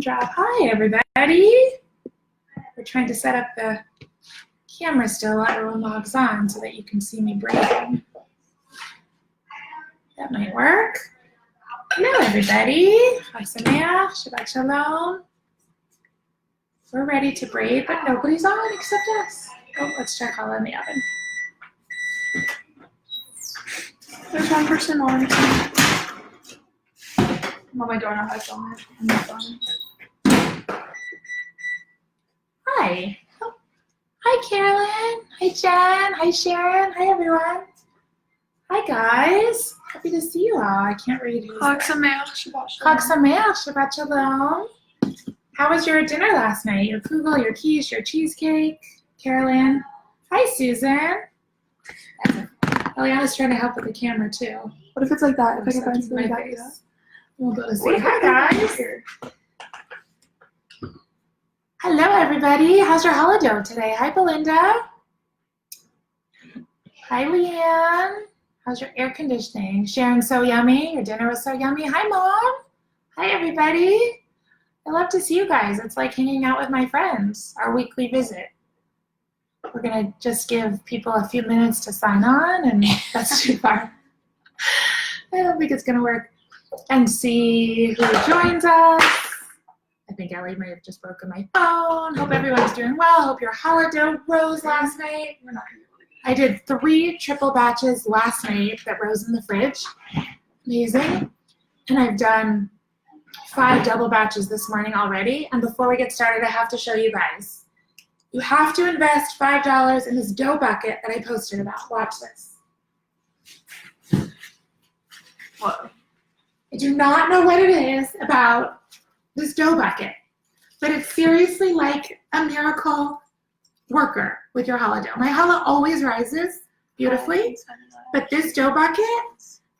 drop. Hi, everybody. We're trying to set up the camera still while everyone logs on so that you can see me braiding. That might work. Hello, everybody. Shabbat Shalom. We're ready to braid, but nobody's on except us. Oh, let's check Challah in the oven. There's one person on. Well, I don't know how to film it on my phone. Hi. Oh, hi, Carolyn. Hi, Jen. Hi, Sharon. Hi, everyone. Hi, guys. Happy to see you all. I can't read who's Chag there. Sameach, Shabbat Shalom. Chag Sameach, Shabbat Shalom. How was your dinner last night? Your kugel, your quiche, your cheesecake? Carolyn. Hi, Susan. Eliana's trying to help with the camera, too. What if it's like that? If I can find My something like face. that. We'll go to say hi, guys. Hello, everybody. How's your holiday today? Hi, Belinda. Hi, Leanne. How's your air conditioning? Sharon, so yummy. Your dinner was so yummy. Hi, Mom. Hi, everybody. I love to see you guys. It's like hanging out with my friends, our weekly visit. We're going to just give people a few minutes to sign on, and that's too far. I don't think it's going to work. And see who joins us. I think Ellie may have just broken my phone. Hope everyone's doing well. Hope your holiday rose last night. I did 3 triple batches last night that rose in the fridge. Amazing. And I've done 5 double batches this morning already. And before we get started, I have to show you guys. You have to invest $5 in this dough bucket that I posted about. Watch this. Whoa. I do not know what it is about this dough bucket, but it's seriously like a miracle worker with your challah dough. My challah always rises beautifully, but this dough bucket,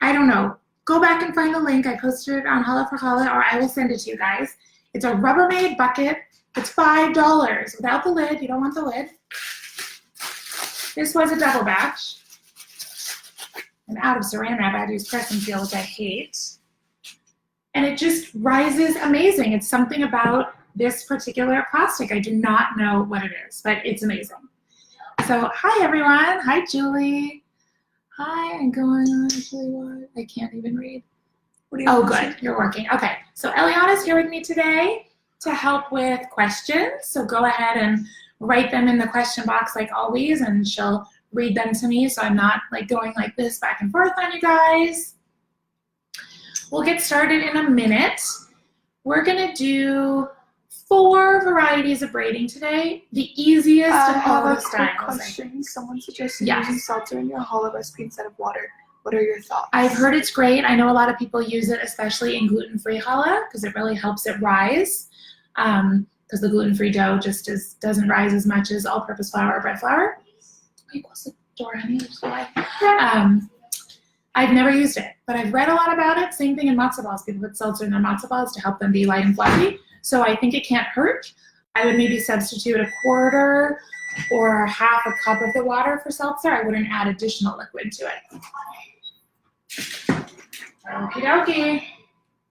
I don't know. Go back and find the link. I posted it on Challah for Challah, or I will send it to you guys. It's a Rubbermaid bucket. It's $5 without the lid. You don't want the lid. This was a double batch. I'm out of saran wrap. I had to use press and seal, which I hate. And it just rises amazing. It's something about this particular plastic. I do not know what it is, but it's amazing. So, hi, everyone. Hi, Julie. Hi, I'm going on. Actually, what? I can't even read. Oh, good. You're working. Okay. So, Eliana's here with me today to help with questions. So, go ahead and write them in the question box like always, and she'll read them to me so I'm not like going like this back and forth on you guys. We'll get started in a minute. We're gonna do 4 varieties of braiding today. The easiest of all the styles. I have a quick question. Someone suggested using seltzer in your challah recipe instead of water. What are your thoughts? I've heard it's great. I know a lot of people use it, especially in gluten-free challah, because it really helps it rise. Because the gluten-free dough just doesn't rise as much as all-purpose flour or bread flour. Wait, close the door, honey. There's the light. I've never used it, but I've read a lot about it. Same thing in matzo balls. People put seltzer in their matzo balls to help them be light and fluffy. So I think it can't hurt. I would maybe substitute a quarter or half a cup of the water for seltzer. I wouldn't add additional liquid to it. Okie dokie.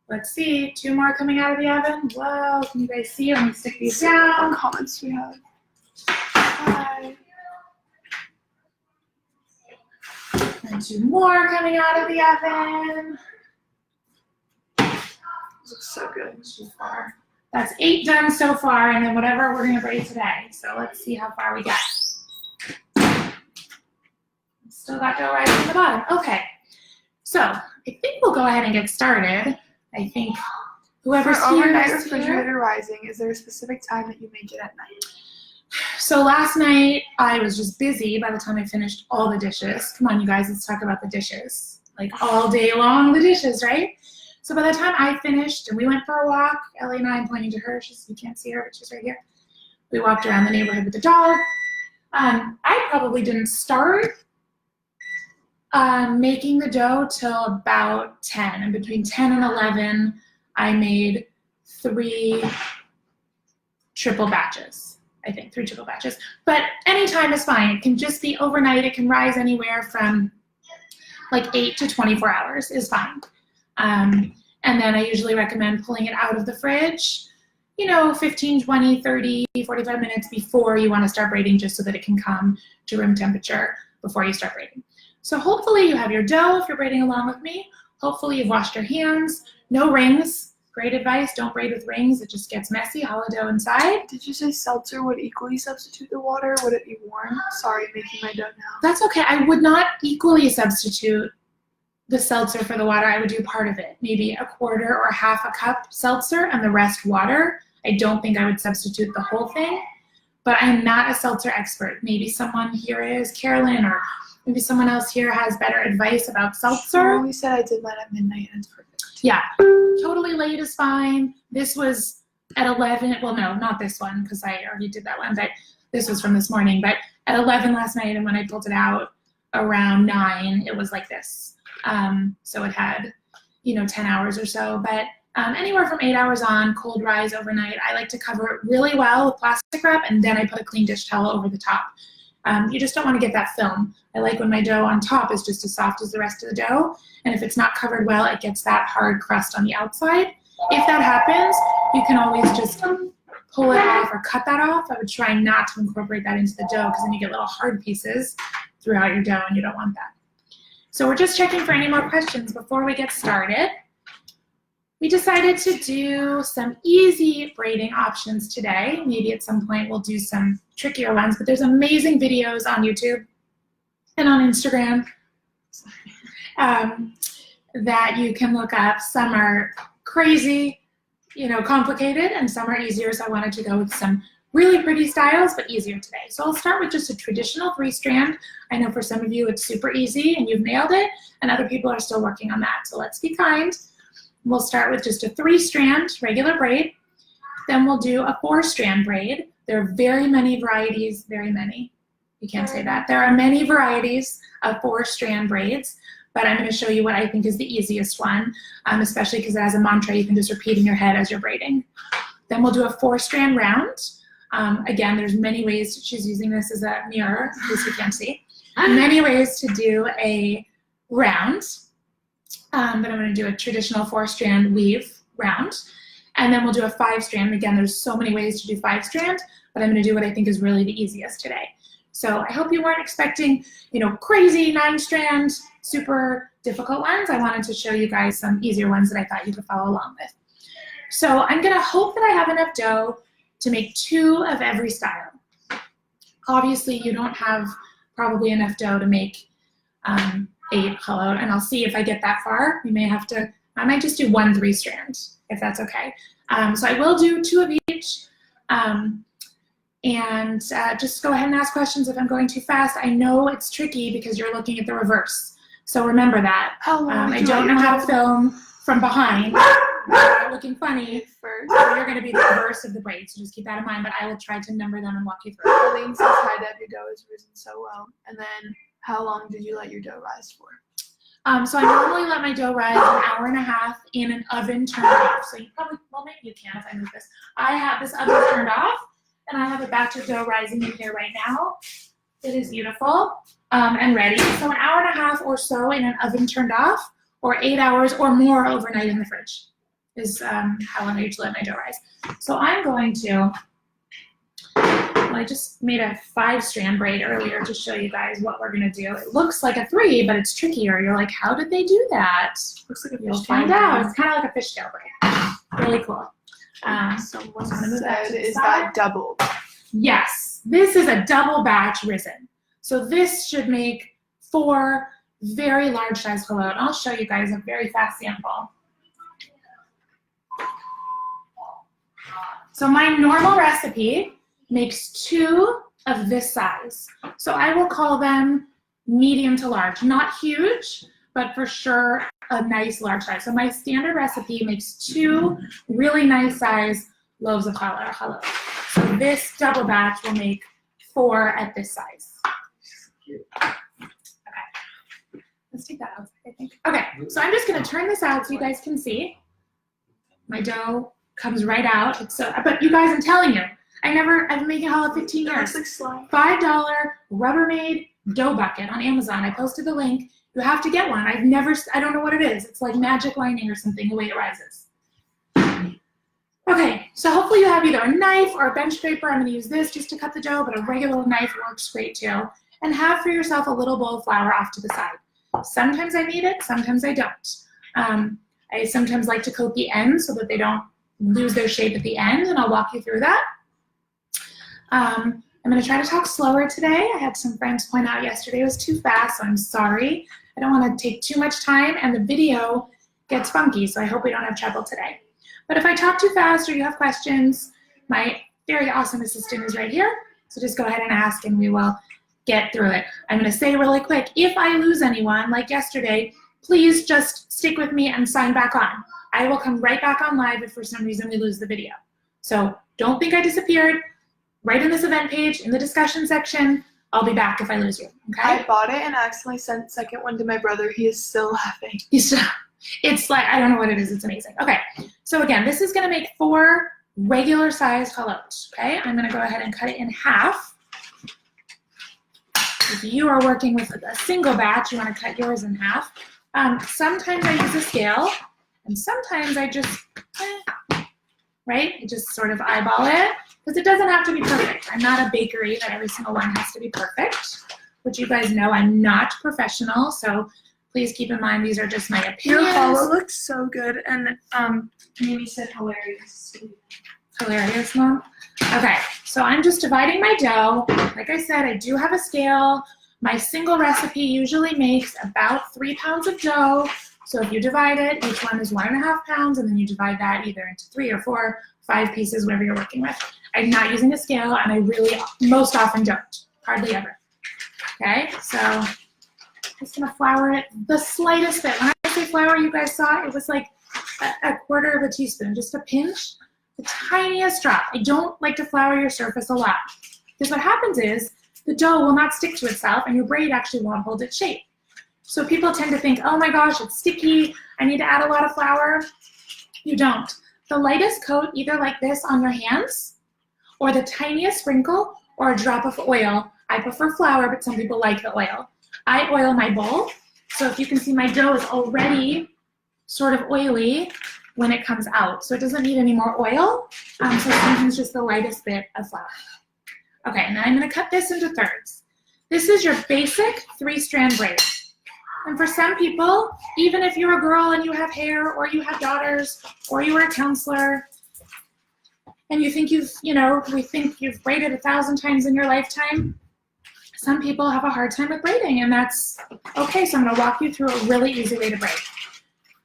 Let's see. 2 more coming out of the oven. Whoa, can you guys see? Let me stick these down. What comments we have? Hi. And 2 more coming out of the oven. This looks so good. Too far. That's 8 done so far, and then whatever we're gonna braid today. So let's see how far we get. Still got dough right from the bottom. Okay. So I think we'll go ahead and get started. I think whoever's For here overnight is refrigerator here. rising, is there a specific time that you make it at night? So last night I was just busy by the time I finished all the dishes. Come on, you guys, let's talk about the dishes. Like all day long, the dishes, right? So by the time I finished and we went for a walk, Ellie and I, I'm pointing to her, you can't see her, but she's right here. We walked around the neighborhood with the dog. I probably didn't start making the dough till about 10. And between 10 and 11, I made 3 triple batches. I think 3 triple batches. But any time is fine. It can just be overnight. It can rise anywhere from like 8 to 24 hours is fine. And then I usually recommend pulling it out of the fridge you know, 15, 20, 30, 45 minutes before you want to start braiding, just so that it can come to room temperature before you start braiding. So hopefully you have your dough if you're braiding along with me. Hopefully you've washed your hands. No rings. Great advice, don't braid with rings. It just gets messy, hollow dough inside. Did you say seltzer would equally substitute the water? Would it be warm? Sorry, making my dough now. That's okay. I would not equally substitute the seltzer for the water. I would do part of it, maybe a quarter or half a cup seltzer and the rest water. I don't think I would substitute the whole thing, but I'm not a seltzer expert. Maybe someone here is, Carolyn, or maybe someone else here has better advice about seltzer. I only said I did mine at midnight and it's perfect. Yeah, totally late is fine. This was at 11, well, no, not this one, because I already did that one, but this was from this morning. But at 11 last night, and when I pulled it out around 9, it was like this. So it had, you know, 10 hours or so, but anywhere from 8 hours on, cold rise overnight. I like to cover it really well with plastic wrap, and then I put a clean dish towel over the top. You just don't want to get that film. I like when my dough on top is just as soft as the rest of the dough, and if it's not covered well, it gets that hard crust on the outside. If that happens, you can always just pull it off or cut that off. I would try not to incorporate that into the dough, because then you get little hard pieces throughout your dough, and you don't want that. So we're just checking for any more questions before we get started. We decided to do some easy braiding options today. Maybe at some point we'll do some trickier ones, but there's amazing videos on YouTube and on Instagram that you can look up. Some are crazy, you know, complicated, and some are easier, so I wanted to go with some really pretty styles, but easier today. So I'll start with just a traditional 3-strand. I know for some of you it's super easy and you've nailed it, and other people are still working on that, so let's be kind. We'll start with just a 3-strand regular braid. Then we'll do a 4-strand braid. There are very many varieties, very many. You can't say that. There are many varieties of 4-strand braids, but I'm going to show you what I think is the easiest one, especially because it has a mantra you can just repeat in your head as you're braiding. Then we'll do a 4-strand round. Again, there's many ways to choose, using this as a mirror, in case you can't see. Many ways to do a round. But I'm going to do a traditional 4-strand weave round. And then we'll do a 5-strand. Again, there's so many ways to do 5-strand, but I'm going to do what I think is really the easiest today. So I hope you weren't expecting, you know, crazy 9-strand, super difficult ones. I wanted to show you guys some easier ones that I thought you could follow along with. So I'm going to hope that I have enough dough to make 2 of every style. Obviously, you don't have probably enough dough to make 8 challah, and I'll see if I get that far. We may have to, I might just do 1 3-strand, if that's okay. So I will do 2 of each, and just go ahead and ask questions if I'm going too fast. I know it's tricky because you're looking at the reverse, so remember that. I don't know how to film from behind, looking funny, so you're going to be the reverse of the braid, so just keep that in mind, but I will try to number them and walk you through. Colleen says, hi Deb, your dough is risen so well. And then, how long did you let your dough rise for? So I normally let my dough rise 1.5 hours in an oven turned off. So you probably, well, maybe you can if I move this. I have this oven turned off, and I have a batch of dough rising in here right now. It is beautiful and ready. So 1.5 hours or so in an oven turned off, or 8 hours or more overnight in the fridge is how long I usually let my dough rise. So I'm going to, well, I just made a 5-strand braid earlier to show you guys what we're going to do. It looks like a 3, but it's trickier. You're like, how did they do that? Looks like a You'll fishtail find out. It's kind of like a fishtail braid. Really cool. Someone so I'm gonna move that to said, the is side. that double? Yes, this is a double batch risen. So this should make 4 very large size challah. I'll show you guys a very fast sample. So my normal recipe makes 2 of this size. So I will call them medium to large. Not huge, but for sure a nice large size. So my standard recipe makes 2 really nice size loaves of challah. So this double batch will make 4 at this size. Okay, let's take that outside, I think. Okay, so I'm just gonna turn this out so you guys can see. My dough comes right out. It's so, but you guys, I'm telling you, I've been making challah 15 years. $5 Rubbermaid dough bucket on Amazon. I posted the link. You have to get one. I don't know what it is. It's like magic lining or something, the way it rises. Okay, so hopefully you have either a knife or a bench scraper. I'm gonna use this just to cut the dough, but a regular knife works great too. And have for yourself a little bowl of flour off to the side. Sometimes I need it, sometimes I don't. I sometimes like to coat the ends so that they don't lose their shape at the end, and I'll walk you through that. I'm gonna try to talk slower today. I had some friends point out yesterday it was too fast, so I'm sorry. I don't wanna take too much time, and the video gets funky, so I hope we don't have trouble today. But if I talk too fast or you have questions, my very awesome assistant is right here. So just go ahead and ask and we will get through it. I'm gonna say really quick, if I lose anyone, like yesterday, please just stick with me and sign back on. I will come right back on live if for some reason we lose the video. So don't think I disappeared. Right in this event page, in the discussion section, I'll be back if I lose you, okay? I bought it and accidentally sent the second one to my brother. He is still laughing. It's like, I don't know what it is, it's amazing. Okay, so again, this is gonna make 4 regular sized halos, okay? I'm gonna go ahead and cut it in half. If you are working with a single batch, you wanna cut yours in half. Sometimes I use a scale, and sometimes I just, right? I just sort of eyeball it, because it doesn't have to be perfect. I'm not a bakery that every single one has to be perfect, which you guys know I'm not professional, so please keep in mind these are just my opinions. Your hollow looks so good, and Mimi said hilarious. Hilarious, Mom? Okay, so I'm just dividing my dough. Like I said, I do have a scale. My single recipe usually makes about 3 pounds of dough. So if you divide it, each one is 1.5 pounds, and then you divide that either into 3 or 4, 5 pieces, whatever you're working with. I'm not using a scale, and I really most often don't, hardly ever. Okay, so just gonna flour it the slightest bit. When I say flour, you guys saw it was like a quarter of a teaspoon, just a pinch, the tiniest drop. I don't like to flour your surface a lot, because what happens is the dough will not stick to itself and your braid actually won't hold its shape. So people tend to think, oh my gosh, it's sticky, I need to add a lot of flour. You don't. The lightest coat, either like this on your hands, or the tiniest sprinkle, or a drop of oil. I prefer flour, but some people like the oil. I oil my bowl, so if you can see my dough is already sort of oily when it comes out, so it doesn't need any more oil, so sometimes just the lightest bit of flour. Okay, now I'm gonna cut this into thirds. This is your basic 3-strand braid. And for some people, even if you're a girl and you have hair, or you have daughters, or you are a counselor, and you think we think you've braided 1,000 times in your lifetime, some people have a hard time with braiding, and that's okay. So I'm gonna walk you through a really easy way to braid.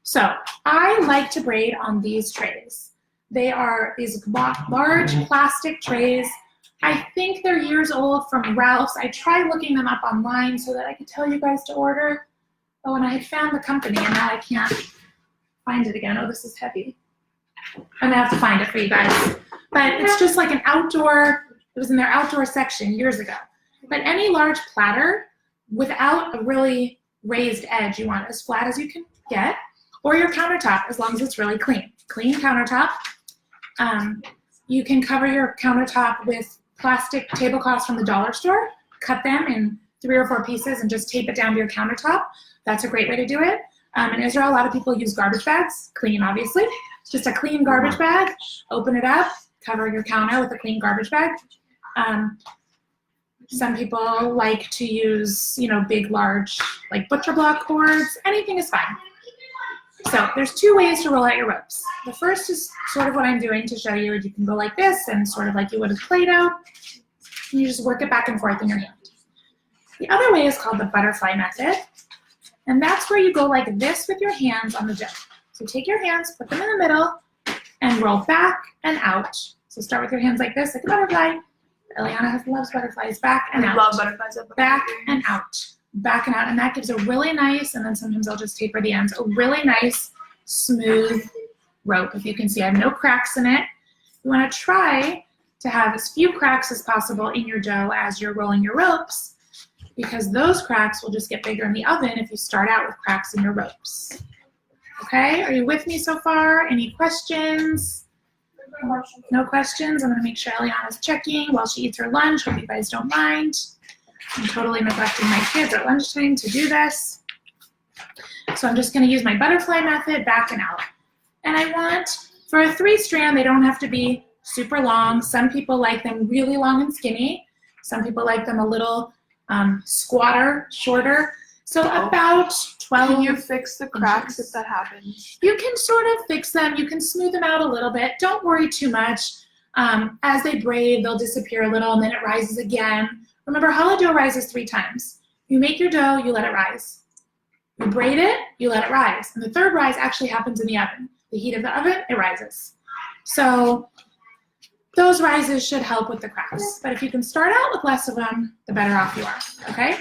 So I like to braid on these trays. They are these large plastic trays. I think they're years old from Ralph's. I tried looking them up online so that I could tell you guys to order. Oh, and I had found the company, and now I can't find it again. Oh, this is heavy. I'm gonna have to find it for you guys. But it's just like an outdoor, it was in their outdoor section years ago. But any large platter without a really raised edge, you want it as flat as you can get, or your countertop, as long as it's really clean. Clean countertop. You can cover your countertop with plastic tablecloths from the dollar store, cut them in 3 or 4 pieces and just tape it down to your countertop. That's a great way to do it. In Israel, a lot of people use garbage bags, clean obviously. Just a clean garbage bag, open it up, cover your counter with a clean garbage bag. Some people like to use, big, large, like butcher block cords. Anything is fine. So there's 2 ways to roll out your ropes. The first is sort of what I'm doing to show you. You can go like this and sort of like you would with Play-Doh. And you just work it back and forth in your hand. The other way is called the butterfly method. And that's where you go like this with your hands on the dough. So take your hands, put them in the middle, and roll back and out. So start with your hands like this, like a butterfly. Eliana loves butterflies. Back and out. I love butterflies. Back and out. Back and out. And that gives a really nice, and then sometimes I'll just taper the ends, a really nice, smooth rope. If you can see, I have no cracks in it. You want to try to have as few cracks as possible in your dough as you're rolling your ropes, because those cracks will just get bigger in the oven if you start out with cracks in your ropes. Okay, are you with me so far? Any questions? No questions? I'm gonna make sure Eliana's checking while she eats her lunch. Hope you guys don't mind. I'm totally neglecting my kids at lunchtime to do this. So I'm just gonna use my butterfly method, back and out. And I want For a 3-strand, they don't have to be super long. Some people like them really long and skinny. Some people like them a little squatter, shorter. So about 12 Can you fix the cracks inches. if that happens? You can sort of fix them. You can smooth them out a little bit. Don't worry too much. As they braid, they'll disappear a little, and then it rises again. Remember, challah dough rises 3 times. You make your dough, you let it rise. You braid it, you let it rise. And the third rise actually happens in the oven. The heat of the oven, it rises. So those rises should help with the cracks. But if you can start out with less of them, the better off you are, okay?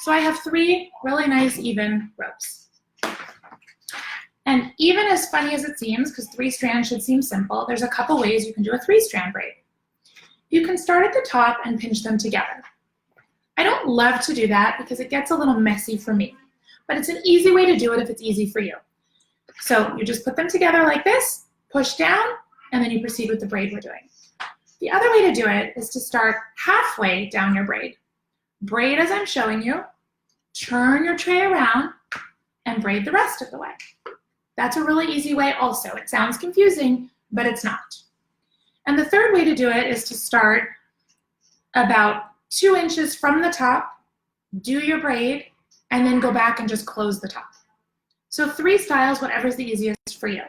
So I have 3 really nice even ropes. And even as funny as it seems, because 3 strands should seem simple, there's a couple ways you can do a 3-strand braid. You can start at the top and pinch them together. I don't love to do that because it gets a little messy for me, but it's an easy way to do it if it's easy for you. So you just put them together like this, push down, and then you proceed with the braid we're doing. The other way to do it is to start halfway down your braid. Braid as I'm showing you, turn your tray around, and braid the rest of the way. That's a really easy way also. It sounds confusing, but it's not. And the third way to do it is to start about 2 inches from the top, do your braid, and then go back and just close the top. So 3 styles, whatever's the easiest for you.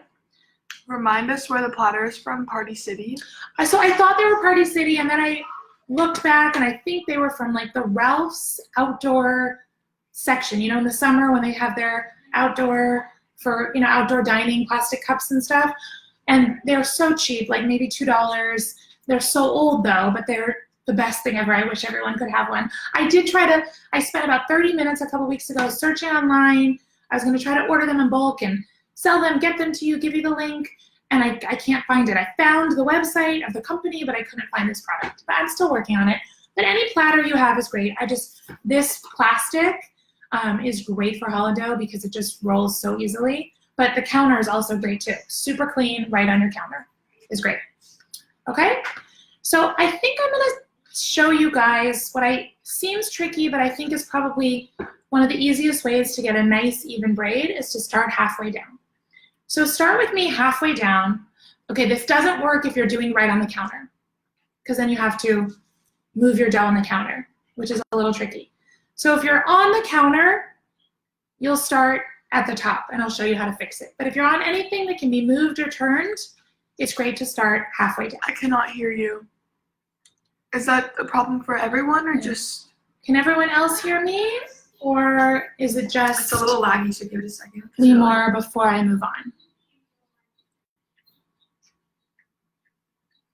Remind us where the platter is from, Party City. So I thought they were Party City, and then I looked back, and I think they were from like the Ralph's outdoor section. You know, in the summer when they have their outdoor for, you know, outdoor dining, plastic cups and stuff. And they're so cheap, like maybe $2. They're so old though, but they're the best thing ever. I wish everyone could have one. I spent about 30 minutes a couple weeks ago searching online. I was going to try to order them in bulk and sell them, get them to you, give you the link, and I can't find it. I found the website of the company, but I couldn't find this product. But I'm still working on it. But any platter you have is great. This plastic is great for challah dough because it just rolls so easily. But the counter is also great too. Super clean, right on your counter is great. Okay, so I think I'm gonna show you guys what seems tricky, but I think is probably one of the easiest ways to get a nice even braid is to start halfway down. So start with me halfway down. Okay, this doesn't work if you're doing right on the counter because then you have to move your dough on the counter, which is a little tricky. So if you're on the counter, you'll start at the top, and I'll show you how to fix it. But if you're on anything that can be moved or turned, it's great to start halfway down. I cannot hear you. Is that a problem for everyone or just? Can everyone else hear me? Or is it just? It's a little laggy, so give it a second. Me more before I move on.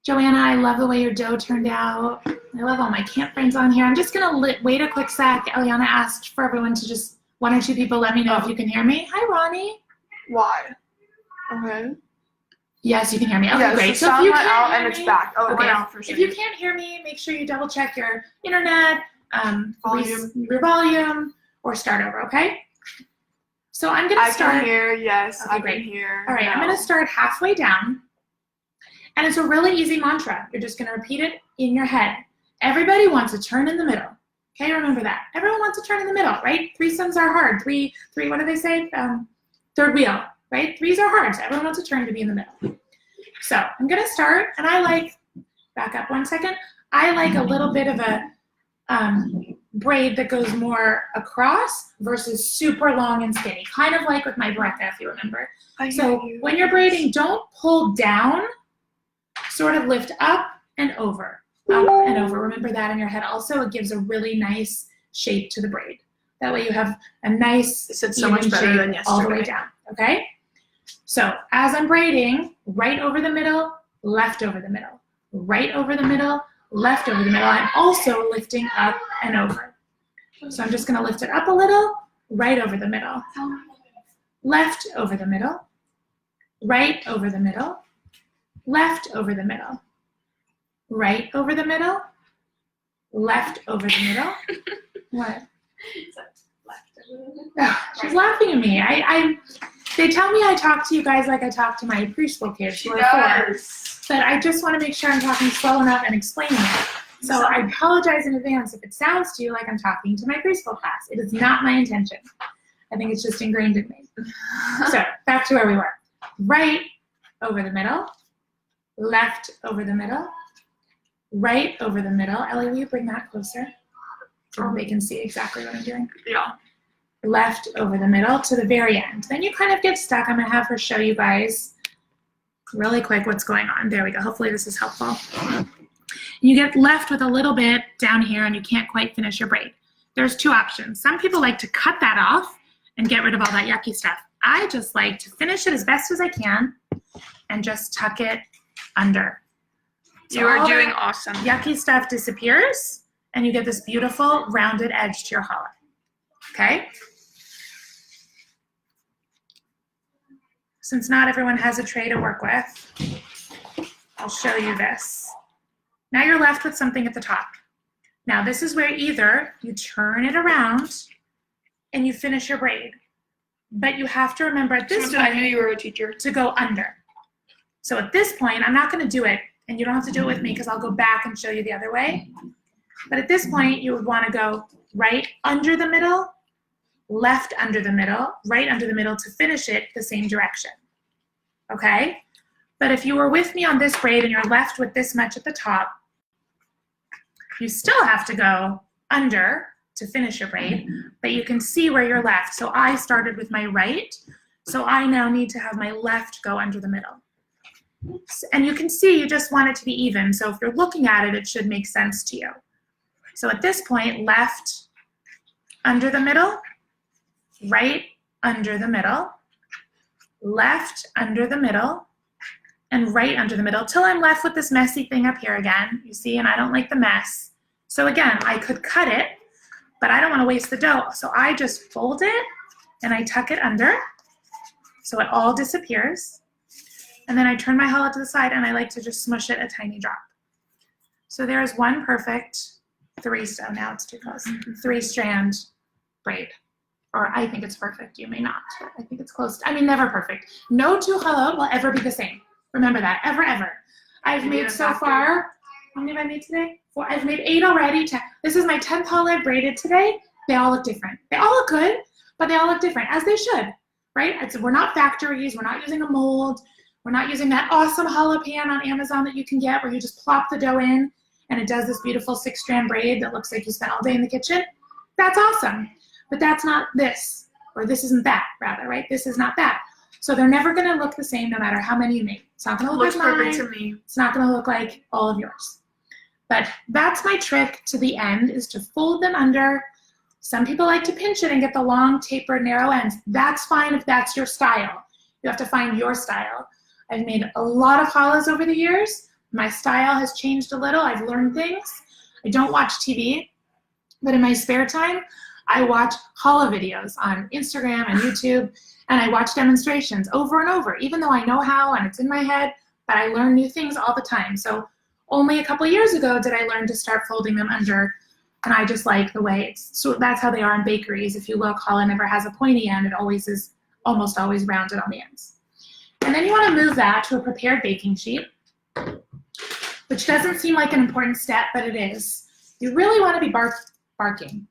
Joanna, I love the way your dough turned out. I love all my camp friends on here. I'm just gonna wait a quick sec. Eliana asked for everyone to just, 1 or 2 people let me know if you can hear me. Hi, Ronnie. Why? Okay. Yes, you can hear me. Okay, yeah, great. So sound went out and it's back. Oh, it okay. went out for sure. If you can't hear me, make sure you double check your internet, volume, your volume, or start over, okay? So I'm gonna start. I can hear, yes, okay, I great. can hear. All right, no. I'm gonna start halfway down. And it's a really easy mantra. You're just gonna repeat it in your head. Everybody wants a turn in the middle. Okay, remember that. Everyone wants a turn in the middle, right? 3-somes are hard. Three, what do they say? Third wheel, right? 3s are hard, so everyone wants a turn to be in the middle. So I'm gonna start, and I like, back up 1 second, I like a little bit of a braid that goes more across versus super long and skinny, kind of like with my Beretta, if you remember. So when you're braiding, don't pull down, sort of lift up and over. Up and over. Remember that in your head. Also, it gives a really nice shape to the braid. That way you have a nice so much better than yesterday. All the way down, okay? So as I'm braiding, right over the middle, left over the middle, right over the middle, left over the middle. I'm also lifting up and over. So I'm just gonna lift it up a little, right over the middle, left over the middle, right over the middle, left over the middle, right over the middle, left over the middle. What? Oh, she's laughing at me. They tell me I talk to you guys like I talk to my preschool kids who are 4, but I just want to make sure I'm talking slow enough and explaining it. So I apologize in advance if it sounds to you like I'm talking to my preschool class. It is not my intention. I think it's just ingrained in me. So back to where we were. Right, over the middle, left over the middle, right over the middle. Ellie, will you bring that closer so they can see exactly what I'm doing? Yeah. Left over the middle to the very end. Then you kind of get stuck. I'm going to have her show you guys really quick what's going on. There we go. Hopefully this is helpful. You get left with a little bit down here and you can't quite finish your braid. There's two options. Some people like to cut that off and get rid of all that yucky stuff. I just like to finish it as best as I can and just tuck it under. So you are doing awesome. Yucky stuff disappears and you get this beautiful rounded edge to your challah. Okay? Since not everyone has a tray to work with, I'll show you this. Now you're left with something at the top. Now this is where either you turn it around and you finish your braid, but you have to remember at this point, I knew you were a teacher, to go under. So at this point, I'm not going to do it, and you don't have to do it with me because I'll go back and show you the other way. But at this point, you would want to go right under the middle, left under the middle, right under the middle to finish it the same direction. Okay? But if you were with me on this braid and you're left with this much at the top, you still have to go under to finish your braid, but you can see where you're left. So I started with my right, so I now need to have my left go under the middle. And you can see you just want it to be even, so if you're looking at it, it should make sense to you. So at this point, left under the middle, right under the middle, left under the middle, and right under the middle, till I'm left with this messy thing up here again, you see, and I don't like the mess. So again, I could cut it, but I don't want to waste the dough, so I just fold it and I tuck it under so it all disappears. And then I turn my challah to the side and I like to just smush it a tiny drop. So there's one perfect now it's too close, 3-strand braid. Or I think it's perfect, you may not, but I think it's close. I mean, never perfect. No two challah will ever be the same. Remember that, ever, ever. I've made so far, how many have I made today? 4, I've made 8 already. 10. This is my 10th challah I've braided today. They all look different. They all look good, but they all look different, as they should, right? We're not factories, we're not using a mold, we're not using that awesome challah pan on Amazon that you can get where you just plop the dough in and it does this beautiful 6-strand braid that looks like you spent all day in the kitchen. That's awesome, but that's not this, or this isn't that, rather, right? This is not that. So they're never gonna look the same no matter how many you make. It's not gonna look like mine. To me. It's not gonna look like all of yours. But that's my trick to the end, is to fold them under. Some people like to pinch it and get the long, tapered, narrow ends. That's fine if that's your style. You have to find your style. I've made a lot of challahs over the years. My style has changed a little. I've learned things. I don't watch TV, but in my spare time, I watch challah videos on Instagram and YouTube, and I watch demonstrations over and over, even though I know how and it's in my head, but I learn new things all the time. So only a couple years ago did I learn to start folding them under, and I just like the way so that's how they are in bakeries. If you look, challah never has a pointy end. It always is almost always rounded on the ends. And then you want to move that to a prepared baking sheet, which doesn't seem like an important step, but it is. You really want to be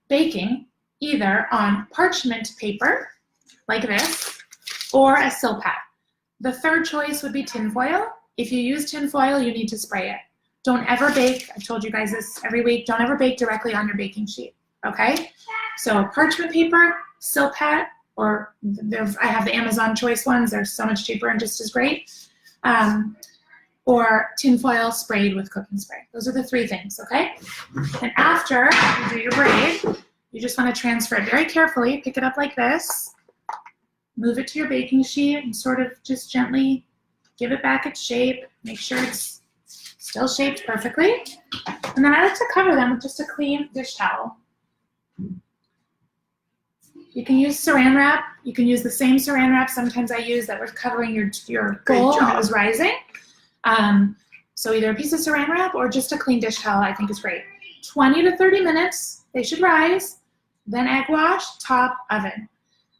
baking either on parchment paper, like this, or a silk hat. The third choice would be tinfoil. If you use tinfoil, you need to spray it. Don't ever bake, I've told you guys this every week, don't ever bake directly on your baking sheet, okay? So parchment paper, silk hat, or I have the Amazon choice ones, they're so much cheaper and just as great. Or tinfoil sprayed with cooking spray. Those are the 3 things, okay? And after you do your braid, you just want to transfer it very carefully. Pick it up like this, move it to your baking sheet, and sort of just gently give it back its shape. Make sure it's still shaped perfectly. And then I like to cover them with just a clean dish towel. You can use saran wrap. You can use the same saran wrap sometimes I use that was covering your bowl when it was rising. So either a piece of saran wrap or just a clean dish towel I think is great. 20 to 30 minutes, they should rise. Then egg wash, top oven.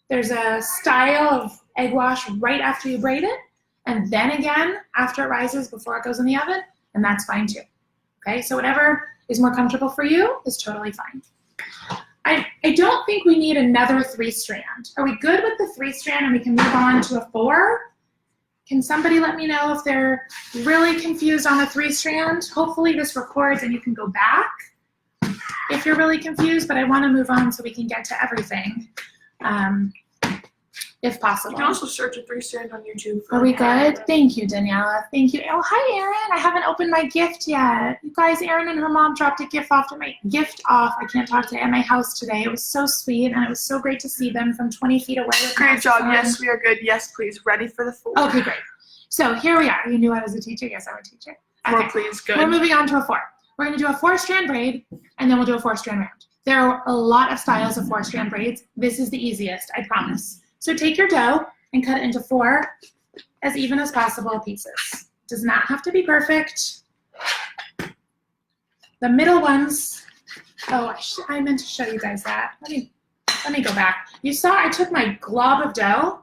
There's a style of egg wash right after you braid it, and then again after it rises before it goes in the oven, and that's fine too. Okay, so whatever is more comfortable for you is totally fine. I don't think we need another 3-strand. Are we good with the 3-strand and we can move on to a 4? Can somebody let me know if they're really confused on a 3-strand? Hopefully this records and you can go back if you're really confused, but I want to move on so we can get to everything, if possible. You can also search a 3-strand on YouTube. Are we good? Thank you, Daniela. Thank you. Oh, hi, Erin. I haven't opened my gift yet. You guys, Erin and her mom dropped a gift off. I can't talk to at my house today. It was so sweet, and it was so great to see them from 20 feet away. Great job. Yes, we are good. Yes, please. Ready for the 4. Okay, great. So here we are. You knew I was a teacher? Yes, I'm a teacher. Okay. 4, please. Good. We're moving on to a 4. We're going to do a 4-strand braid, and then we'll do a 4-strand round. There are a lot of styles of 4-strand braids. This is the easiest, I promise. So take your dough and cut it into 4 as even as possible pieces. Does not have to be perfect. The middle ones, oh, I meant to show you guys that. Let me go back. You saw I took my glob of dough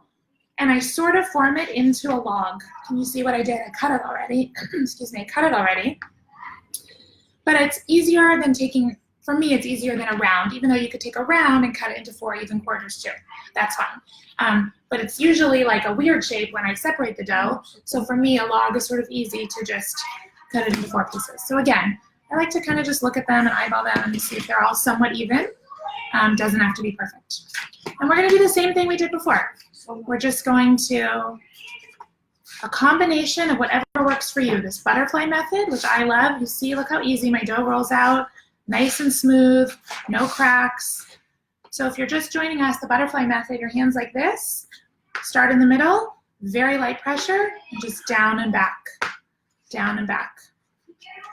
and I sort of form it into a log. Can you see what I did? I cut it already. Excuse me, I cut it already. But it's easier than taking, for me, it's easier than a round, even though you could take a round and cut it into 4 even quarters too. That's fine. But it's usually like a weird shape when I separate the dough. So for me, a log is sort of easy to just cut it into 4 pieces. So again, I like to kind of just look at them and eyeball them and see if they're all somewhat even. Doesn't have to be perfect. And we're going to do the same thing we did before. We're just going to, a combination of whatever works for you. This butterfly method, which I love. You see, look how easy my dough rolls out. Nice and smooth, no cracks. So if you're just joining us, the butterfly method, your hands like this, start in the middle, very light pressure, and just down and back, down and back.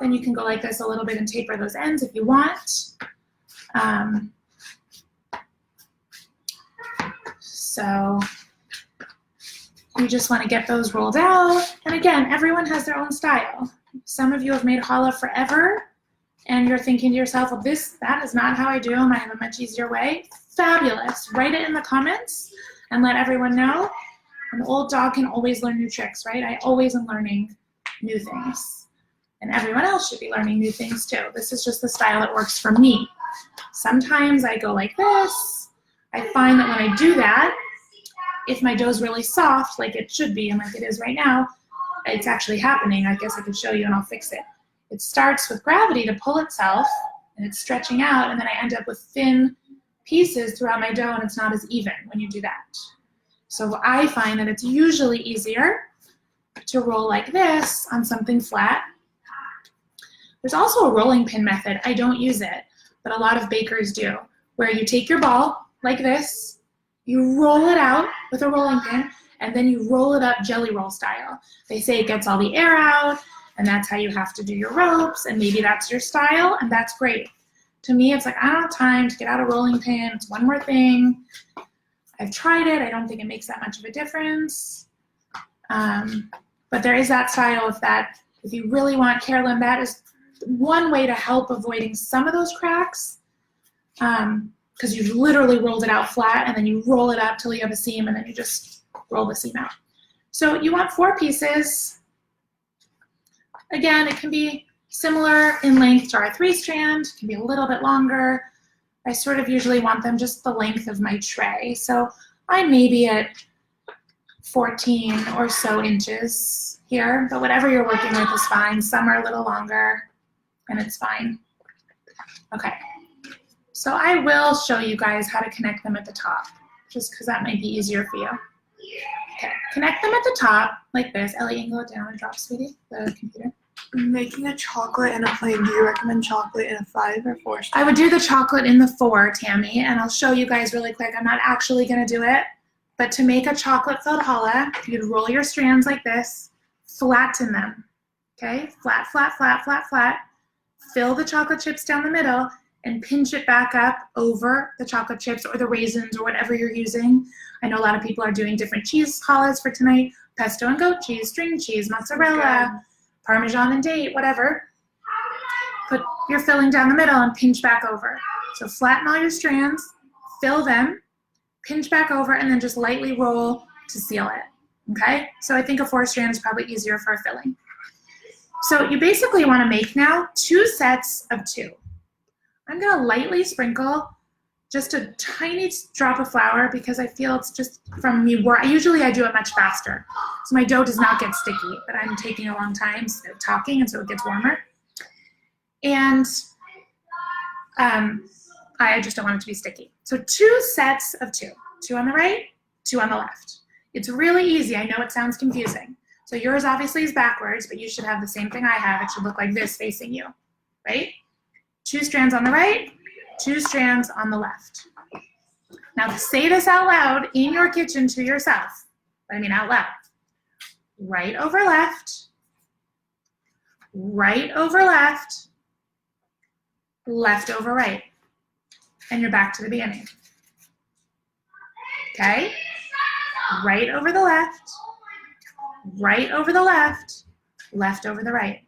Then you can go like this a little bit and taper those ends if you want. So you just want to get those rolled out. And again, everyone has their own style. Some of you have made challah forever, and you're thinking to yourself, well, that is not how I do them. I have a much easier way. Fabulous. Write it in the comments and let everyone know. An old dog can always learn new tricks, right? I always am learning new things. And everyone else should be learning new things too. This is just the style that works for me. Sometimes I go like this. I find that when I do that, if my dough is really soft, like it should be and like it is right now, it's actually happening. I guess I could show you and I'll fix it. It starts with gravity to pull itself, and it's stretching out, and then I end up with thin pieces throughout my dough, and it's not as even when you do that. So I find that it's usually easier to roll like this on something flat. There's also a rolling pin method. I don't use it, but a lot of bakers do, where you take your ball like this, you roll it out with a rolling pin, and then you roll it up jelly roll style. They say it gets all the air out, and that's how you have to do your ropes, and maybe that's your style, and that's great. To me, it's like, I don't have time to get out a rolling pin. It's one more thing. I've tried it. I don't think it makes that much of a difference. But there is that style if you really want, Carolyn, that is one way to help avoiding some of those cracks, because you've literally rolled it out flat, and then you roll it up till you have a seam, and then you just roll the seam out. So you want 4 pieces. Again, it can be similar in length to our 3-strand, can be a little bit longer. I sort of usually want them just the length of my tray. So I may be at 14 or so inches here, but whatever you're working with is fine. Some are a little longer, and it's fine. Okay, so I will show you guys how to connect them at the top, just because that might be easier for you. Okay, connect them at the top like this. Ellie, angle it down and drop, sweetie, the computer. Making a chocolate and a plain, do you recommend chocolate in a 5 or 4-strand? I would do the chocolate in the 4, Tammy, and I'll show you guys really quick. I'm not actually going to do it, but to make a chocolate-filled challah, you'd roll your strands like this, flatten them, okay? Flat, flat, flat, flat, flat. Fill the chocolate chips down the middle and pinch it back up over the chocolate chips or the raisins or whatever you're using. I know a lot of people are doing different cheese challahs for tonight. Pesto and goat cheese, string cheese, mozzarella, Parmesan and date, whatever. Put your filling down the middle and pinch back over. So flatten all your strands, fill them, pinch back over, and then just lightly roll to seal it, okay? So I think a 4-strand is probably easier for a filling. So you basically want to make now 2 sets of 2. I'm going to lightly sprinkle just a tiny drop of flour because I feel it's just from me. Usually I do it much faster, so my dough does not get sticky, but I'm taking a long time talking, and so it gets warmer. And I just don't want it to be sticky. So 2 sets of 2. 2 on the right, 2 on the left. It's really easy. I know it sounds confusing. So yours obviously is backwards, but you should have the same thing I have. It should look like this facing you, right? 2 strands on the right, 2 strands on the left. Now say this out loud in your kitchen to yourself. I mean out loud. Right over left, right over left, left over right. And you're back to the beginning. Okay? Right over the left, right over the left, left over the right.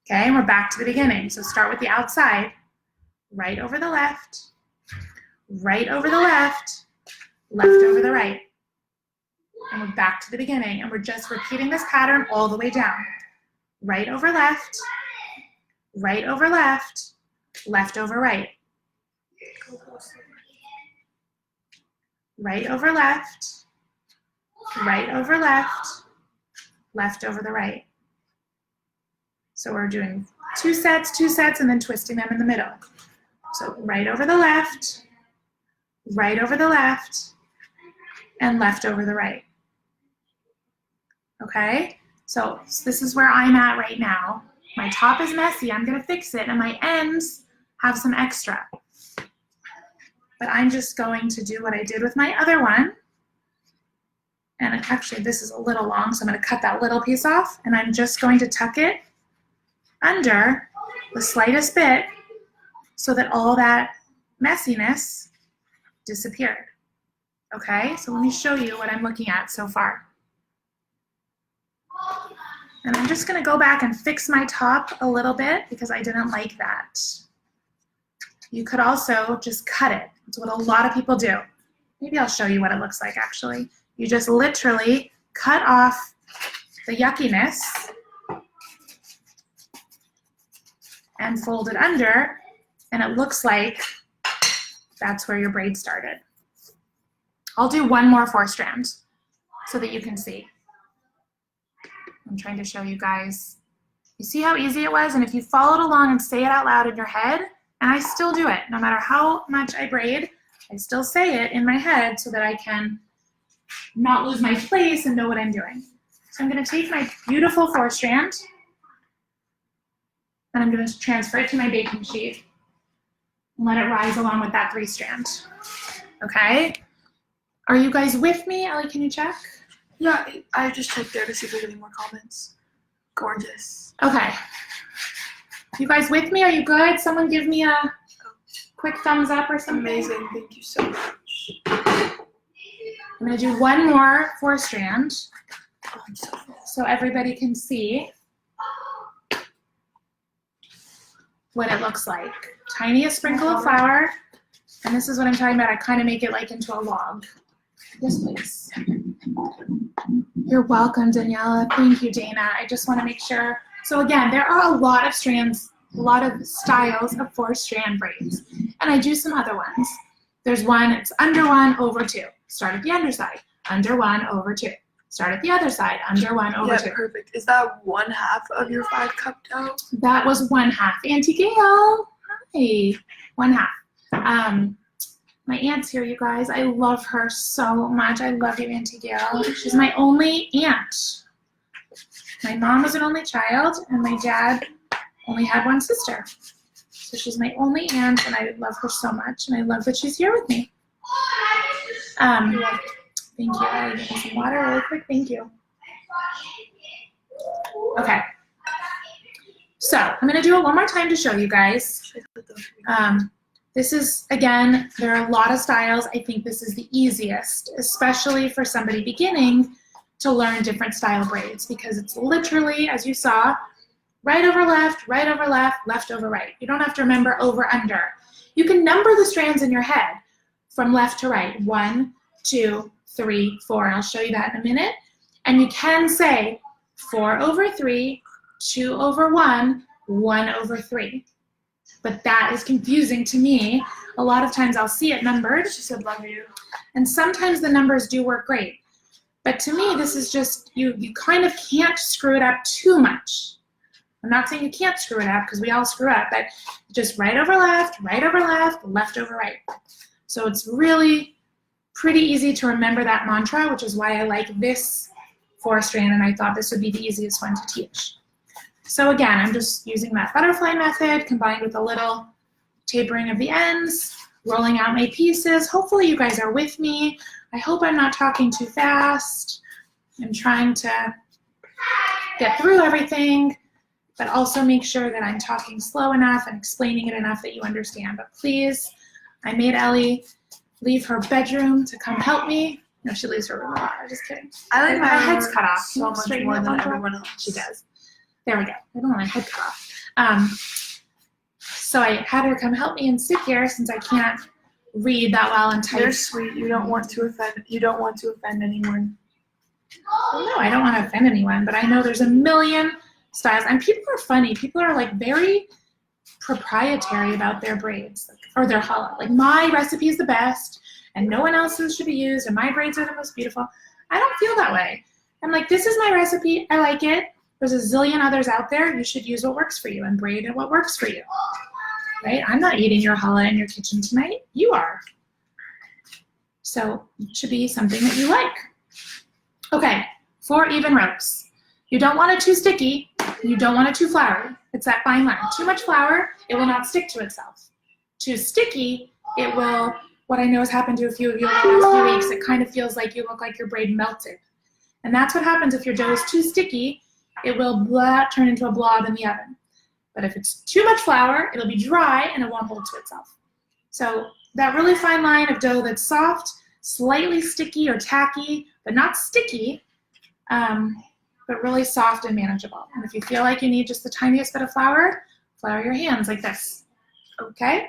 Okay, and we're back to the beginning. So start with the outside. Right over the left, right over the left, left over the right. And we're back to the beginning. And we're just repeating this pattern all the way down. Right over left, right over left, left over right. Right over left, right over left, left over the right. So we're doing 2 sets, and then twisting them in the middle. So right over the left, right over the left, and left over the right. Okay, so this is where I'm at right now. My top is messy, I'm gonna fix it, and my ends have some extra. But I'm just going to do what I did with my other one. And actually this is a little long, so I'm gonna cut that little piece off, and I'm just going to tuck it under the slightest bit so that all that messiness disappeared. Okay, so let me show you what I'm looking at so far. And I'm just gonna go back and fix my top a little bit because I didn't like that. You could also just cut it. That's what a lot of people do. Maybe I'll show you what it looks like actually. You just literally cut off the yuckiness and fold it under, and it looks like that's where your braid started. I'll do one more 4 strand so that you can see. I'm trying to show you guys. You see how easy it was? And if you followed along and say it out loud in your head, and I still do it, no matter how much I braid, I still say it in my head so that I can not lose my place and know what I'm doing. So I'm gonna take my beautiful 4 strand, and I'm gonna transfer it to my baking sheet and let it rise along with that 3 strand. Okay? Are you guys with me? Ellie, can you check? Yeah, I just checked there to see if there's any more comments. Gorgeous. Okay. You guys with me? Are you good? Someone give me a quick thumbs up or something. Amazing. Thank you so much. I'm going to do one more 4 strand Oh, I'm so full. so everybody can see what it looks like. Tiniest sprinkle of flour. And this is what I'm talking about. I kind of make it like into a log. Yes, please. You're welcome, Daniela. Thank you, Dana. I just want to make sure. So again, there are a lot of strands, a lot of styles of 4 strand braids. And I do some other ones. There's one, it's under 1, over 2. Start at the underside. Under 1, over 2. Start at the other side. Under 1, over 2. Yeah, perfect. Is that 1/2 of your 5-cup dough? That was 1/2. Auntie Gail. Hi. 1/2. My aunt's here, you guys. I love her so much. I love you, Auntie Gail. She's my only aunt. My mom was an only child, and my dad only had 1 sister. So she's my only aunt, and I love her so much, and I love that she's here with me. Thank you. I'll get some water really quick. Thank you. Okay. So I'm going to do it one more time to show you guys. This is, again, there are a lot of styles. I think this is the easiest, especially for somebody beginning to learn different style braids, because it's literally, as you saw, right over left, left over right. You don't have to remember over, under. You can number the strands in your head from left to right. 1, 2, 3, 4. And I'll show you that in a minute. And you can say 4 over 3, 2 over 1, 1 over 3. but that is confusing to me. A lot of times I'll see it numbered. She said love you. And sometimes the numbers do work great. But to me, this is just, you kind of can't screw it up too much. I'm not saying you can't screw it up because we all screw up, but just right over left, left over right. So it's really pretty easy to remember that mantra, which is why I like this 4-strand, and I thought this would be the easiest one to teach. So again, I'm just using that butterfly method combined with a little tapering of the ends, rolling out my pieces. Hopefully you guys are with me. I hope I'm not talking too fast. I'm trying to get through everything, but also make sure that I'm talking slow enough and explaining it enough that you understand. But please, I made Ellie leave her bedroom to come help me. No, she leaves her room a lot. I'm just kidding. I like my head's cut off. so much more than everyone else. She does. There we go. I don't want my head cut off. So I had her come help me and sit here since I can't read that well and type. You're sweet. You don't want to offend. You don't want to offend anyone. Well, no, I don't want to offend anyone, but I know there's a million styles, and people are funny. People are like very proprietary about their braids or their challah. Like, my recipe is the best, and no one else's should be used, and my braids are the most beautiful. I don't feel that way. I'm like, this is my recipe. I like it. There's a zillion others out there. You should use what works for you and braid at what works for you. Right? I'm not eating your challah in your kitchen tonight. You are. So it should be something that you like. Okay, 4 even ropes. You don't want it too sticky. You don't want it too floury. It's that fine line. Too much flour, it will not stick to itself. Too sticky, it will, what I know has happened to a few of you in the last few weeks, it kind of feels like you look like your braid melted. And that's what happens if your dough is too sticky. It will turn into a blob in the oven. But if it's too much flour, it'll be dry and it won't hold to itself. So that really fine line of dough that's soft, slightly sticky or tacky, but not sticky, but really soft and manageable. And if you feel like you need just the tiniest bit of flour, flour your hands like this, okay?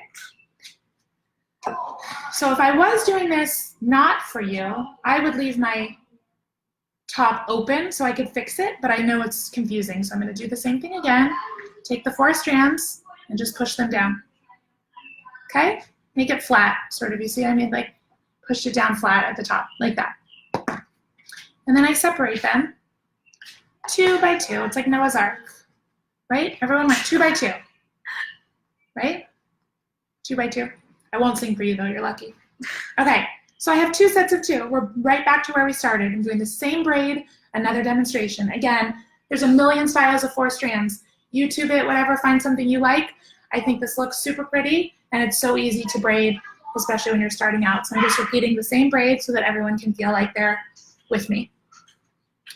So if I was doing this not for you, I would leave my top open so I could fix it, but I know it's confusing, so I'm gonna do the same thing again. Take the 4 strands and just push them down, okay? Make it flat, sort of, you see what I mean? Like, push it down flat at the top, like that. And then I separate them 2 by 2. It's like Noah's Ark, right? Everyone went 2 by 2, right? 2 by 2. I won't sing for you though, you're lucky. Okay, so I have 2 sets of 2. We're right back to where we started. I'm doing the same braid, another demonstration. Again, there's a million styles of 4 strands. YouTube it, whatever, find something you like. I think this looks super pretty, and it's so easy to braid, especially when you're starting out. So I'm just repeating the same braid so that everyone can feel like they're with me.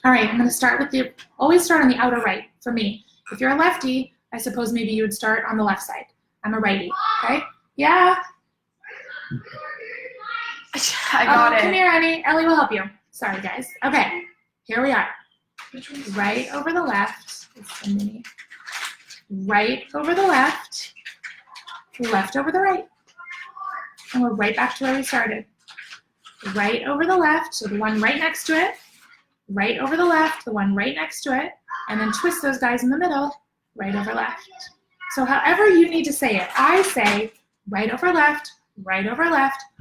All right, I'm gonna start with always start on the outer right for me. If you're a lefty, I suppose maybe you would start on the left side. I'm a righty, okay? Yeah? I got it. Come here, Ellie will help you. Sorry, guys. Okay, here we are. Right over the left. It's a mini. Right over the left. Left over the right. And we're right back to where we started. Right over the left, so the one right next to it. Right over the left, the one right next to it. And then twist those guys in the middle. Right over left. So however you need to say it, I say right over left,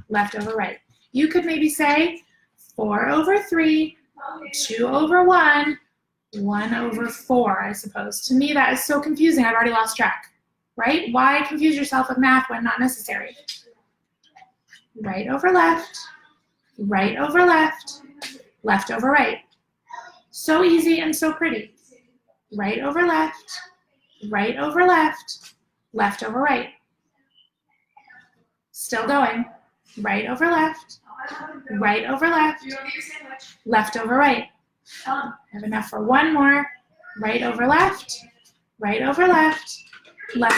left over right. You could maybe say 4 over 3, 2 over 1, 1 over 4, I suppose. To me, that is so confusing. I've already lost track, right? Why confuse yourself with math when not necessary? Right over left, left over right. So easy and so pretty. Right over left, left over right. Still going. Right over left, left over right. I have enough for one more. Right over left, left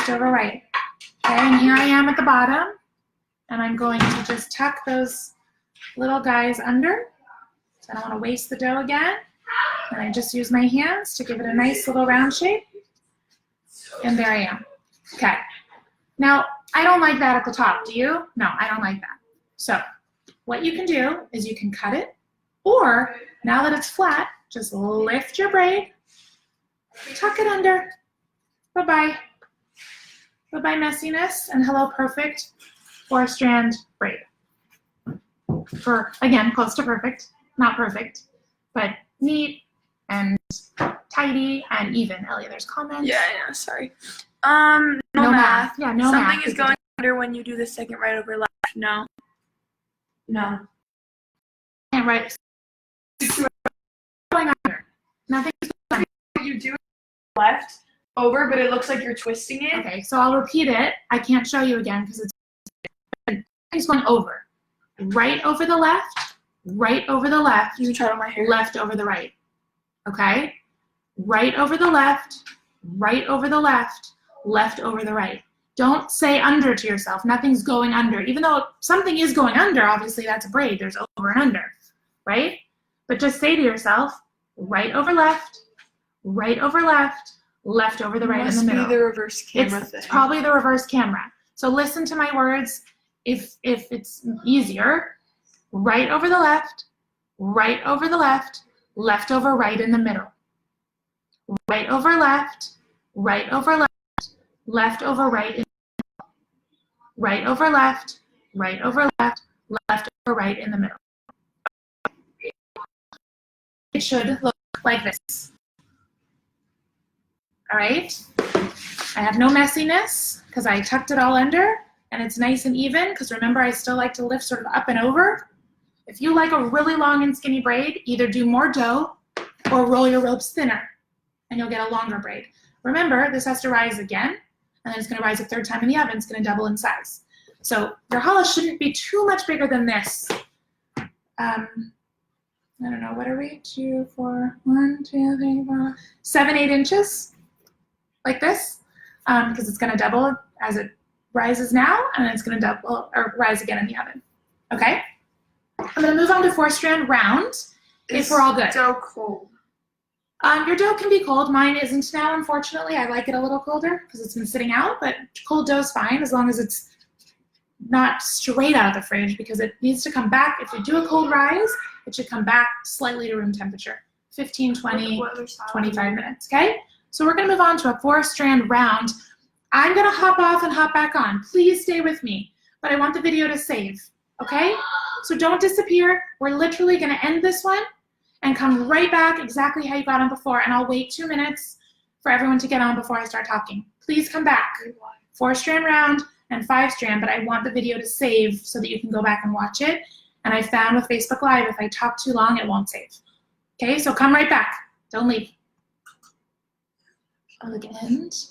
over right. Okay, and here I am at the bottom, and I'm going to just tuck those little guys under. So I don't want to waste the dough again. And I just use my hands to give it a nice little round shape. And there I am. Okay. Now, I don't like that at the top. Do you? No, I don't like that. So what you can do is you can cut it, or now that it's flat, just lift your braid, tuck it under. Bye-bye. Goodbye messiness, and hello perfect 4-strand braid. For, again, close to perfect, not perfect, but neat and tidy and even. Ellie, there's comments. Yeah, sorry. No math. Yeah, no math. Something is going under when you do the second right over left. No. No. Can't write. Going under. Nothing's going under. You do it left over, but it looks like you're twisting it. Okay, so I'll repeat it. I can't show you again because it's going over. Right over the left, right over the left. You can try it on my hair. Left over the right. Okay? Right over the left, right over the left, left over the right. Don't say under to yourself. Nothing's going under. Even though something is going under, obviously that's a braid. There's over and under, right? But just say to yourself, right over left, right over left, left over the right in the middle. Must be the reverse camera thing. It's probably the reverse camera. So listen to my words if it's easier. Right over the left, right over the left, left over right in the middle. Right over left, right over left, left over right in the middle. Right over left, right over left, left over right in the middle. It should look like this. All right? I have no messiness because I tucked it all under and it's nice and even because remember I still like to lift sort of up and over. If you like a really long and skinny braid, either do more dough or roll your ropes thinner and you'll get a longer braid. Remember, this has to rise again and then it's going to rise a third time in the oven. It's going to double in size. So your challah shouldn't be too much bigger than this. I don't know, what are we? 2, 4, 1, 2, 3, 4, 7, 8 inches, like this, because it's going to double as it rises now, and then it's going to double or rise again in the oven. Okay? I'm going to move on to 4-strand round if we're all good. Dough cold. Your dough can be cold. Mine isn't now, unfortunately. I like it a little colder because it's been sitting out, but cold dough's fine as long as it's not straight out of the fridge because it needs to come back. If you do a cold rise, it should come back slightly to room temperature, 15, 20, 25 minutes, okay? So we're gonna move on to a 4-strand round. I'm gonna hop off and hop back on. Please stay with me, but I want the video to save, okay? So don't disappear. We're literally gonna end this one and come right back exactly how you got on before, and I'll wait 2 minutes for everyone to get on before I start talking. Please come back. 4-strand round and 5-strand, but I want the video to save so that you can go back and watch it. And I found with Facebook Live, if I talk too long, it won't save. Okay, so come right back. Don't leave. I'll look at end.